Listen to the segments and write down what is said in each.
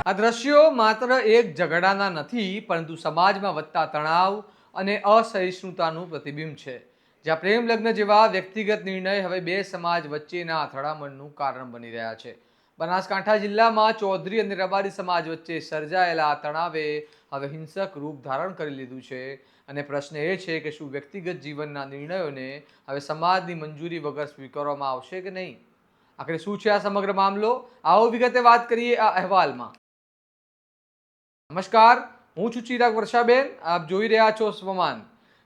આ દ્રશ્યો માત્ર એક ઝઘડાના નથી, પરંતુ સમાજમાં વધતા તણાવ અને અસહિષ્ણુતાનું પ્રતિબિંબ છે. જ્યાં પ્રેમ લગ્ન જેવા વ્યક્તિગત નિર્ણય હવે બે સમાજ વચ્ચેના અથડામણનું કારણ બની રહ્યા છે. બનાસકાંઠા જિલ્લામાં ચૌધરી અને રબારી સમાજ વચ્ચે સર્જાયેલા આ તણાવે હવે હિંસક રૂપ ધારણ કરી લીધું છે. અને પ્રશ્ન એ છે કે શું વ્યક્તિગત જીવનના નિર્ણયોને હવે સમાજની મંજૂરી વગર સ્વીકારવામાં આવશે કે નહીં? આખરે શું છે આ સમગ્ર મામલો? આવો વિગતે વાત કરીએ આ અહેવાલમાં. નમસ્કાર, હું છું ચિરાગ વર્ષાબેન. આપ જોઈ રહ્યા છો સ્વમાન.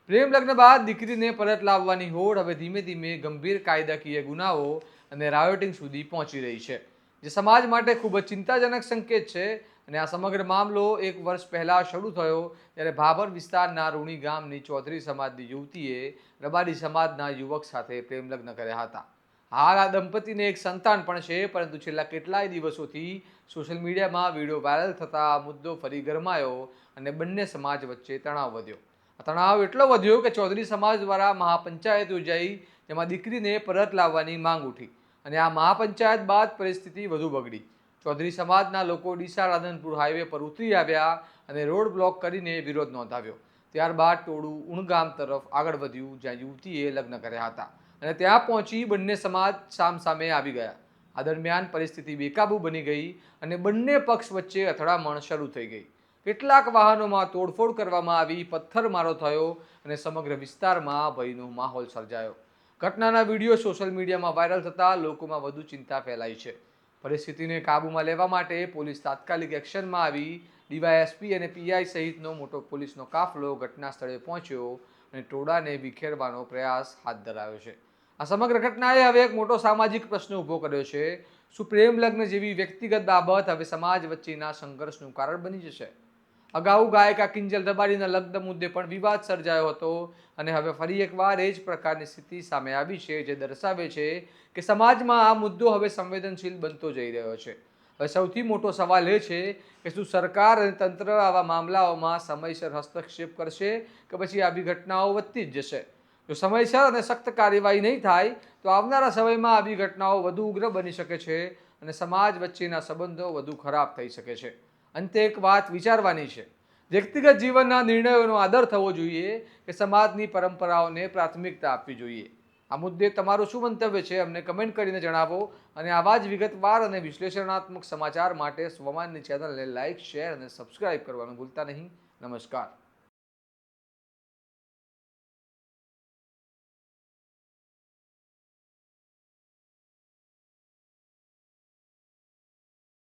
પ્રેમ લગ્ન બાદ દીકરીને પરત લાવવાની હોડ હવે ધીમે ધીમે ગંભીર કાયદાકીય ગુનાઓ અને રાયોટિંગ સુધી પહોંચી રહી છે, જે સમાજ માટે ખૂબ જ ચિંતાજનક સંકેત છે. અને આ સમગ્ર મામલો એક વર્ષ પહેલાં શરૂ થયો, ત્યારે ભાભર વિસ્તારના રૂણી ગામની ચૌધરી સમાજની યુવતીએ રબારી સમાજના યુવક સાથે પ્રેમ લગ્ન કર્યા હતા. હાલ આ દંપતીને એક સંતાન પણ છે, પરંતુ છેલ્લા કેટલાય દિવસોથી સોશિયલ મીડિયામાં વિડીયો વાયરલ થતા આ મુદ્દો ફરી ગરમાયો અને બંને સમાજ વચ્ચે તણાવ વધ્યો. આ તણાવ એટલો વધ્યો કે ચૌધરી સમાજ દ્વારા મહાપંચાયત યોજાઈ, જેમાં દીકરીને પરત લાવવાની માંગ ઉઠી. અને આ મહાપંચાયત બાદ પરિસ્થિતિ વધુ બગડી. ચૌધરી સમાજના લોકો ડીસા રાધનપુર હાઈવે પર ઉતરી આવ્યા અને રોડ બ્લોક કરીને વિરોધ નોંધાવ્યો. ત્યારબાદ ટોળું ઉણગામ તરફ આગળ વધ્યું, જ્યાં યુવતીએ લગ્ન કર્યા હતા અને ત્યાં પહોંચી બંને સમાજ સામસામે આવી ગયા. આ દરમિયાન પરિસ્થિતિ બેકાબૂ બની ગઈ અને બંને પક્ષ વચ્ચે અથડામણ શરૂ થઈ ગઈ. કેટલાક વાહનોમાં તોડફોડ કરવામાં આવી, પથ્થરમારો થયો અને સમગ્ર વિસ્તારમાં ભયનો માહોલ સર્જાયો. ઘટનાના વિડીયો સોશિયલ મીડિયામાં વાયરલ થતાં લોકોમાં વધુ ચિંતા ફેલાઈ છે. પરિસ્થિતિને કાબૂમાં લેવા માટે પોલીસ તાત્કાલિક એક્શનમાં આવી. ડીવાયએસપી અને પીઆઈ સહિતનો મોટો પોલીસનો કાફલો ઘટના સ્થળે પહોંચ્યો અને ટોળાને વિખેરવાનો પ્રયાસ હાથ ધરાયો છે. આ સમગ્ર ઘટનાએ હવે એક મોટો સામાજિક પ્રશ્ન ઊભો કર્યો છે. શું પ્રેમ લગ્ન જેવી વ્યક્તિગત બાબત હવે સમાજ વચ્ચેના સંઘર્ષનું કારણ બની જશે? અગાઉ ગાયિકા કિંજલ રબારીના લગ્ન મુદ્દે પણ વિવાદ સર્જાયો હતો અને હવે ફરી એકવાર એ જ પ્રકારની સ્થિતિ સામે આવી છે, જે દર્શાવે છે કે સમાજમાં આ મુદ્દો હવે સંવેદનશીલ બનતો જઈ રહ્યો છે. હવે સૌથી મોટો સવાલ એ છે કે શું સરકાર અને તંત્ર આવા મામલાઓમાં સમયસર હસ્તક્ષેપ કરશે કે પછી આવી ઘટનાઓ વધતી જ જશે? જો સમયસર અને સખ્ત કાર્યવાહી નહીં થાય તો આવનારા સમયમાં આવી ઘટનાઓ વધુ ઉગ્ર બની શકે છે અને સમાજ વચ્ચેના સંબંધો વધુ ખરાબ થઈ શકે છે. અંતે એક વાત વિચારવાની છે: વ્યક્તિગત જીવનના નિર્ણયોનો આદર થવો જોઈએ કે સમાજની પરંપરાઓને પ્રાથમિકતા આપવી જોઈએ? આ મુદ્દે તમારું શું મંતવ્ય છે? અમને કમેન્ટ કરીને જણાવો. અને આવા જ વિગતવાર અને વિશ્લેષણાત્મક સમાચાર માટે સ્વમાનની ચેનલને લાઇક, શેર અને સબસ્ક્રાઇબ કરવાનું ભૂલતા નહીં. નમસ્કાર.